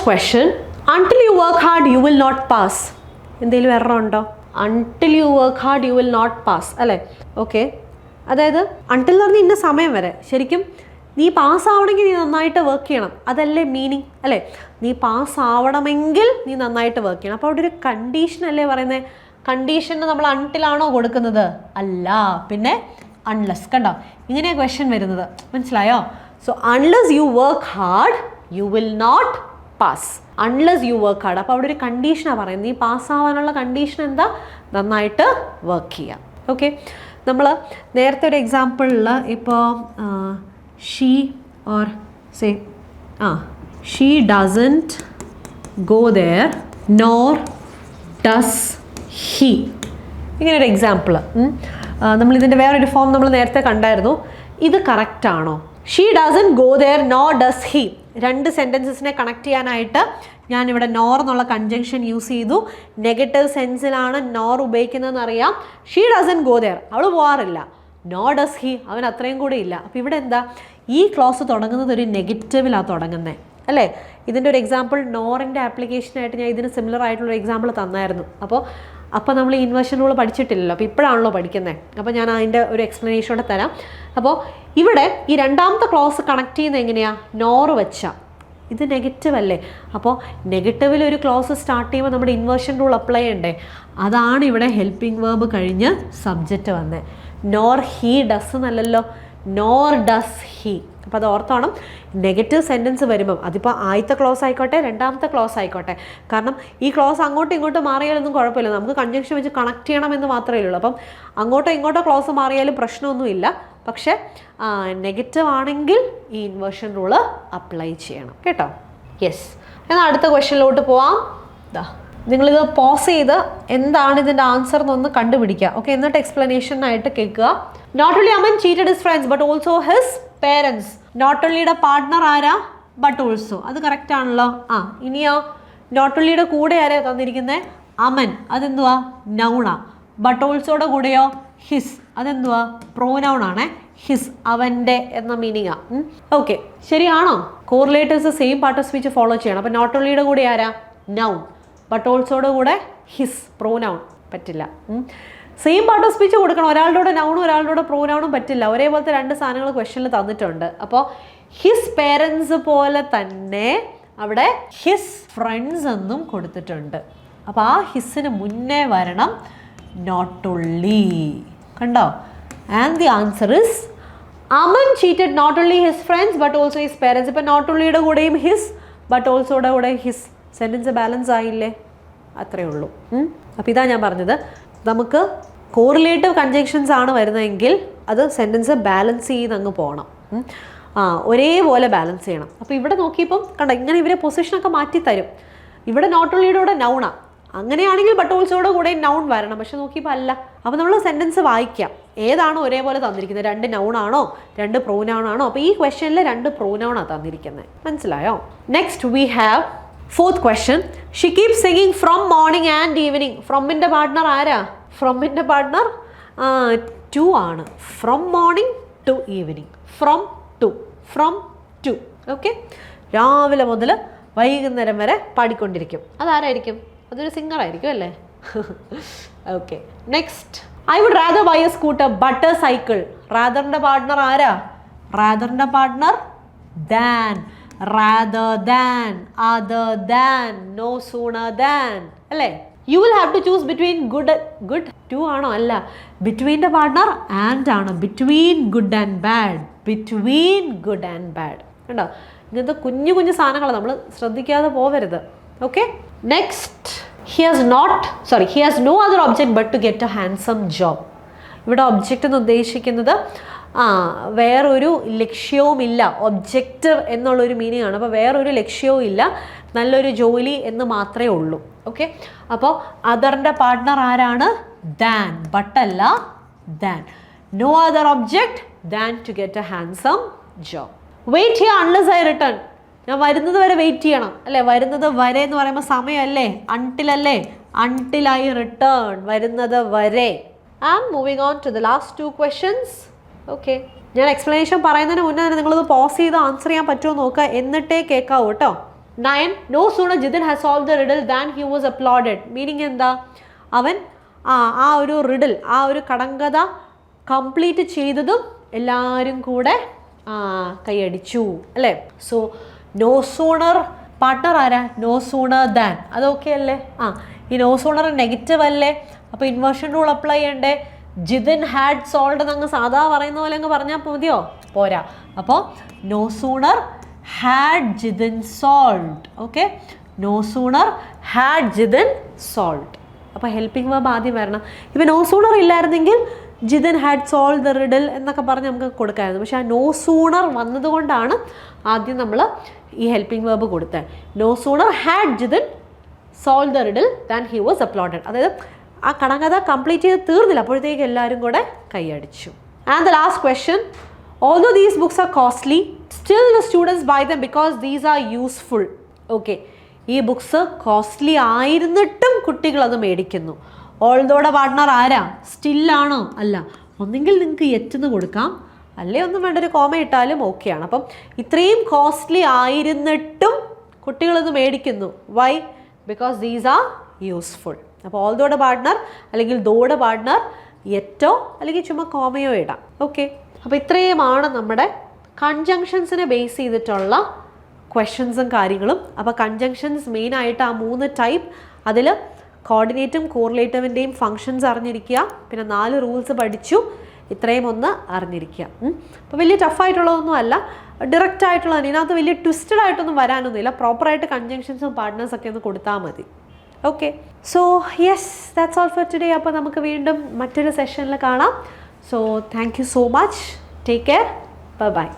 First question, until you work hard, you will not pass. എന്തെങ്കിലും error ഉണ്ടോ? Until you work hard, you will not pass. അല്ലേ? Okay. അതായത് until എന്ന് പറഞ്ഞാൽ ഇന്ന സമയം വരെ. ശരിക്കും നീ പാസ്സാവണമെങ്കിൽ നീ നന്നായിട്ട് വർക്ക് ചെയ്യണം. അതല്ലേ മീനിങ് അല്ലേ? നീ പാസ്സാവണമെങ്കിൽ നീ നന്നായിട്ട് വർക്ക് ചെയ്യണം. അപ്പോൾ അവിടെ ഒരു കണ്ടീഷൻ അല്ലേ പറയുന്നത്? കണ്ടീഷന് നമ്മൾ അൺടിലാണോ കൊടുക്കുന്നത്? അല്ല, പിന്നെ അൺലെസ്. കണ്ടോ, ഇങ്ങനെയാണ് ക്വസ്റ്റ്യൻ വരുന്നത്. മനസ്സിലായോ? So unless you work hard you will not pass. Unless you work hard. അപ്പോൾ അവിടെ ഒരു കണ്ടീഷനാണ് പറയുന്നത്. നീ പാസ്സാവാനുള്ള കണ്ടീഷൻ എന്താ? നന്നായിട്ട് വർക്ക് ചെയ്യാം. ഓക്കെ. നമ്മൾ നേരത്തെ ഒരു എക്സാമ്പിളിൽ ഇപ്പോൾ she or say she doesn't go there nor does he, ഇങ്ങനൊരു എക്സാമ്പിൾ. നമ്മളിതിൻ്റെ വേറൊരു ഫോം നമ്മൾ നേരത്തെ കണ്ടായിരുന്നു. ഇത് കറക്റ്റാണോ? She doesn't go there nor does he. രണ്ട് സെൻറ്റൻസസിനെ കണക്ട് ചെയ്യാനായിട്ട് ഞാനിവിടെ നോർ എന്നുള്ള കൺജങ്ഷൻ യൂസ് ചെയ്തു. നെഗറ്റീവ് സെൻസിലാണ് നോർ ഉപയോഗിക്കുന്നതെന്ന് അറിയാം. ഷീ ഡസൻറ്റ് ഗോ ദെയർ, അവൾ പോകാറില്ല. നോ ഡസ് ഹി, അവൻ അത്രയും കൂടെ ഇല്ല. അപ്പോൾ ഇവിടെ എന്താ? ഈ ക്ലോസ് തുടങ്ങുന്നത് ഒരു നെഗറ്റീവിലാണ് തുടങ്ങുന്നത് അല്ലേ? ഇതിൻ്റെ ഒരു എക്സാമ്പിൾ നോറിൻ്റെ ആപ്ലിക്കേഷനായിട്ട് ഞാൻ ഇതിന് സിമിലർ ആയിട്ടുള്ള എക്സാമ്പിൾ തന്നായിരുന്നു. അപ്പോൾ നമ്മൾ ഈ ഇൻവേർഷൻ റൂൾ പഠിച്ചിട്ടില്ലല്ലോ, അപ്പോൾ ഇപ്പോഴാണല്ലോ പഠിക്കുന്നത്. അപ്പോൾ ഞാൻ അതിൻ്റെ ഒരു എക്സ്പ്ലനേഷനോടെ തരാം. അപ്പോൾ ഇവിടെ ഈ രണ്ടാമത്തെ ക്ലോസ് കണക്ട് ചെയ്യുന്നത് എങ്ങനെയാണ്? നോറ് വെച്ചാൽ. ഇത് നെഗറ്റീവ് അല്ലേ? അപ്പോൾ നെഗറ്റീവിൽ ഒരു ക്ലോസ് സ്റ്റാർട്ട് ചെയ്യുമ്പോൾ നമ്മുടെ ഇൻവേർഷൻ റൂൾ അപ്ലൈ ചെയ്യണ്ടേ? അതാണ് ഇവിടെ ഹെൽപ്പിംഗ് വേർബ് കഴിഞ്ഞ് സബ്ജക്റ്റ് വന്നത്. നോർ ഹീ ഡസ് എന്നല്ലല്ലോ, നോർ ഡസ് ഹീ. അപ്പോൾ അത് ഓർത്തോണം. നെഗറ്റീവ് സെൻറ്റൻസ് വരുമ്പം അതിപ്പോൾ ആദ്യത്തെ ക്ലോസ് ആയിക്കോട്ടെ രണ്ടാമത്തെ ക്ലോസ് ആയിക്കോട്ടെ, കാരണം ഈ ക്ലോസ് അങ്ങോട്ടും ഇങ്ങോട്ടും മാറിയാലൊന്നും കുഴപ്പമില്ല, നമുക്ക് കൺജങ്ഷൻ വെച്ച് കണക്ട് ചെയ്യണമെന്ന് മാത്രമേ ഉള്ളൂ. അപ്പം അങ്ങോട്ടോ ഇങ്ങോട്ടോ ക്ലോസ് മാറിയാലും പ്രശ്നമൊന്നുമില്ല. പക്ഷേ നെഗറ്റീവ് ആണെങ്കിൽ ഈ ഇൻവേർഷൻ റൂള് അപ്ലൈ ചെയ്യണം കേട്ടോ. യെസ്, എന്നാൽ അടുത്ത ക്വസ്റ്റ്യനിലോട്ട് പോവാം. നിങ്ങളിത് പോസ് ചെയ്ത് എന്താണ് ഇതിൻ്റെ ആൻസർ എന്നൊന്ന് കണ്ടുപിടിക്കുക. ഓക്കെ, എന്നിട്ട് എക്സ്പ്ലനേഷനായിട്ട് കേൾക്കുക. Not only Aman cheated his friends but also his parents. Not ഓൺലിയുടെ പാർട്ട്ണർ ആരാ? But also. അത് കറക്റ്റ് ആണല്ലോ. ഇനിയോ നോട്ട് ഓൺലിയുടെ കൂടെ ആരാ തന്നിരിക്കുന്നത്? അമൻ. അതെന്തുവാ? നൗണാ. ബട്ട് ഓൾസോയുടെ കൂടെയോ? ഹിസ്. അതെന്തുവാ? പ്രോനൗൺ ആണേ. ഹിസ്, അവൻ്റെ എന്ന മീനിങ്ങാ. ഓക്കെ, ശരിയാണോ? Correlators same part of speech follow ചെയ്യണം. അപ്പോൾ നോട്ട് ഓൺലിയുടെ കൂടെ ആരാ? നൗൺ. ബട്ട് ഓൾസോയുടെ കൂടെ ഹിസ്, പ്രോനൗൺ പറ്റില്ല. സെയിം പാർട്ട് ഓഫ് സ്പീച്ച് കൊടുക്കണം. ഒരാളുടെ കൂടെ നൗണും ഒരാളുടെ കൂടെ പ്രോനൗണും പറ്റില്ല. ഒരേപോലത്തെ രണ്ട് സാധനങ്ങൾ ക്വസ്റ്റ്യനിൽ തന്നിട്ടുണ്ട്. അപ്പോൾ ഹിസ് പേരൻസ് പോലെ തന്നെ അവിടെ ഹിസ് ഫ്രണ്ട്സ് എന്നും കൊടുത്തിട്ടുണ്ട്. അപ്പോൾ ആ ഹിസ്സിന് മുന്നേ വരണം നോട്ട് ഓൺലി. കണ്ടോ? And the answer is Aman cheated not only his friends but also his parents. ഇപ്പം നോട്ട് ഓൺലിയുടെ കൂടെയും ഹിസ്, ബട്ട് ഓൾസോയുടെ കൂടെ ഹിസ്. സെൻറ്റൻസ് ബാലൻസ് ആയില്ലേ? അത്രയേ ഉള്ളൂ. അപ്പോൾ ഇതാ ഞാൻ പറഞ്ഞത്, നമുക്ക് കോറിലേറ്റീവ് കൺജങ്ഷൻസ് ആണ് വരുന്നതെങ്കിൽ അത് സെൻറ്റൻസ് ബാലൻസ് ചെയ്ത് അങ്ങ് പോകണം. ഒരേപോലെ ബാലൻസ് ചെയ്യണം. അപ്പോൾ ഇവിടെ നോക്കിയപ്പം കണ്ടോ, ഇങ്ങനെ ഇവരെ പൊസിഷനൊക്കെ മാറ്റി തരും. ഇവിടെ നോട്ട് ഓൺലിയുടെ കൂടെ നൗണാ, അങ്ങനെയാണെങ്കിൽ ബട്ട് ഓൾസോയുടെ കൂടെ നൗൺ വരണം. പക്ഷെ നോക്കിയപ്പോൾ അല്ല. അപ്പോൾ നമ്മൾ സെൻറ്റൻസ് വായിക്കാം, ഏതാണോ ഒരേപോലെ തന്നിരിക്കുന്നത്? രണ്ട് നൗൺ ആണോ രണ്ട് പ്രോനൗൺ ആണോ? അപ്പോൾ ഈ ക്വസ്റ്റ്യനിൽ രണ്ട് പ്രോനൗണാണ് തന്നിരിക്കുന്നത്. മനസ്സിലായോ? Next we have fourth question. She keep singing from morning and evening. ഫ്രമിൻ്റെ പാർട്ട്ണർ ആരാ? ഫ്രമിൻ്റെ പാർട്ട്ണർ ടു ആണ്. From morning to evening. From to. Okay, രാവിലെ മുതൽ വൈകുന്നേരം വരെ പാടിക്കൊണ്ടിരിക്കും. അതാരായിരിക്കും? അതൊരു സിംഗർ ആയിരിക്കും അല്ലേ? Okay, next. I would rather buy a scooter but a cycle. റാദറിൻ്റെ പാർട്ട്ണർ ആരാ? റാദറിൻ്റെ partner than. rather than, other than, no sooner than അല്ലേ? You will have to choose between good two ആണോ? അല്ല, between the partner and ആണ്. between good and bad. കണ്ടോ? ഇങ്ങനത്തെ കുഞ്ഞു കുഞ്ഞു സാധനങ്ങൾ നമ്മൾ ശ്രദ്ധിക്കാതെ പോവരുത്. Okay, next. he has no other object but to get a handsome job. ഇവിടെ ഒബ്ജക്റ്റ് എന്ന് ഉദ്ദേശിക്കുന്നത് വേറൊരു ലക്ഷ്യവുമില്ല. ഒബ്ജക്റ്റീവ് എന്നുള്ളൊരു മീനിങ് ആണ്. അപ്പോൾ വേറൊരു ലക്ഷ്യവും ഇല്ല, നല്ലൊരു ജോലി എന്ന് മാത്രമേ ഉള്ളൂ. ഓക്കെ, അപ്പോൾ അതറിൻ്റെ പാർട്ട്ണർ ആരാണ്? ദാൻ. ബട്ടല്ല, than. No other object than to get a handsome job. Wait here unless I return. ഞാൻ വരുന്നത് വരെ വെയിറ്റ് ചെയ്യണം അല്ലേ? വരുന്നത് വരെ എന്ന് പറയുമ്പോൾ സമയമല്ലേ? അൺടിൽ അല്ലേ? അൺടിൽ ഐ റിട്ടേൺ, വരുന്നത് വരെ. And moving on to the last two questions. Okay, ഞാൻ എക്സ്പ്ലനേഷൻ പറയുന്നതിന് മുന്നേ തന്നെ നിങ്ങളത് പോസ് ചെയ്ത് ആൻസർ ചെയ്യാൻ പറ്റുമോ നോക്കുക, എന്നിട്ടേ കേൾക്കാവൂ കേട്ടോ. 9. No sooner Jithin has solved the riddle than he was applauded. Meaning എന്താ, അവൻ ആ ഒരു റിഡിൽ, ആ ഒരു കടങ്കഥ കംപ്ലീറ്റ് ചെയ്തതും എല്ലാവരും കൂടെ കൈയടിച്ചു അല്ലേ. സോ നോ സൂണർ പാർട്ട്ണർ ആരാ, നോ സൂണർ ദാൻ, അതൊക്കെ അല്ലേ. ഈ നോ സൂണർ നെഗറ്റീവ് അല്ലേ, അപ്പോൾ ഇൻവേർഷൻ റൂൾ അപ്ലൈ ചെയ്യണ്ടേ. ജിതിൻ ഹാഡ് സോൾഡ് എന്നങ്ങ് സാധാ പറയുന്ന പോലെ അങ്ങ് പറഞ്ഞാൽ മതിയോ, പോരാ. അപ്പോൾ no sooner had Jithin sold. Okay, no sooner had Jithin sold. അപ്പോൾ ഹെൽപ്പിംഗ് വേർബ് ആദ്യം വരണം. ഇപ്പം നോ സൂണർ ഇല്ലായിരുന്നെങ്കിൽ Jithin had solve the riddle എന്നൊക്കെ പറഞ്ഞ് നമുക്ക് കൊടുക്കാമായിരുന്നു. പക്ഷേ ആ നോ സൂണർ വന്നതുകൊണ്ടാണ് ആദ്യം നമ്മൾ ഈ ഹെൽപ്പിംഗ് വേർബ് കൊടുത്തത്. No sooner had Jithin solve the riddle than he was applauded. അതായത് ആ കടങ്കഥ കംപ്ലീറ്റ് ചെയ്ത് തീർന്നില്ല, അപ്പോഴത്തേക്ക് എല്ലാവരും കൂടെ കൈയടിച്ചു. And the last question, although these books are costly, still the students buy them because these are useful. Okay, ഈ ബുക്സ് കോസ്റ്റ്ലി ആയിരുന്നിട്ടും കുട്ടികൾ അത് മേടിക്കുന്നു. ഓൾദോയുടെ പാർട്ട്ണർ ആരാ, സ്റ്റില്ലാണോ, അല്ല. ഒന്നെങ്കിൽ നിങ്ങൾക്ക് യെറ്റെന്ന് കൊടുക്കാം, അല്ലേ ഒന്നും വേണ്ട ഒരു കോമ ഇട്ടാലും ഓക്കെയാണ്. അപ്പം ഇത്രയും കോസ്റ്റ്ലി ആയിരുന്നിട്ടും കുട്ടികളത് മേടിക്കുന്നു. Why? Because these are useful. അപ്പോൾ ഓൾദോയുടെ പാർട്ട്ണർ അല്ലെങ്കിൽ ദോയുടെ പാർട്ട്ണർ യെറ്റോ അല്ലെങ്കിൽ ചുമ്മാ കോമയോ ഇടാം. ഓക്കെ, അപ്പോൾ ഇത്രയുമാണ് നമ്മുടെ കൺജങ്ഷൻസിനെ ബേസ് ചെയ്തിട്ടുള്ള ക്വസ്റ്റ്യൻസും കാര്യങ്ങളും. അപ്പോൾ കൺജങ്ഷൻസ് മെയിനായിട്ട് ആ 3 ടൈപ്പ്, അതിൽ കോർഡിനേറ്റും കോറിലേറ്റീവിൻ്റെയും ഫങ്ഷൻസ് അറിഞ്ഞിരിക്കുക, പിന്നെ 4 റൂൾസ് പഠിച്ചു, ഇത്രയും ഒന്ന് അറിഞ്ഞിരിക്കുക. അപ്പോൾ വലിയ ടഫായിട്ടുള്ളതൊന്നും അല്ല, ഡയറക്റ്റ് ആയിട്ടുള്ള, ഇതിനകത്ത് വലിയ ട്വിസ്റ്റഡ് ആയിട്ടൊന്നും വരാനൊന്നുമില്ല. പ്രോപ്പറായിട്ട് കൺജങ്ഷൻസും പാർട്ട്നേഴ്സൊക്കെ ഒന്ന് കൊടുത്താൽ മതി. Okay, so yes, that's all for today. അപ്പോൾ നമുക്ക് വീണ്ടും മറ്റൊരു സെഷനിൽ കാണാം. So thank you so much. Take care. Bye bye.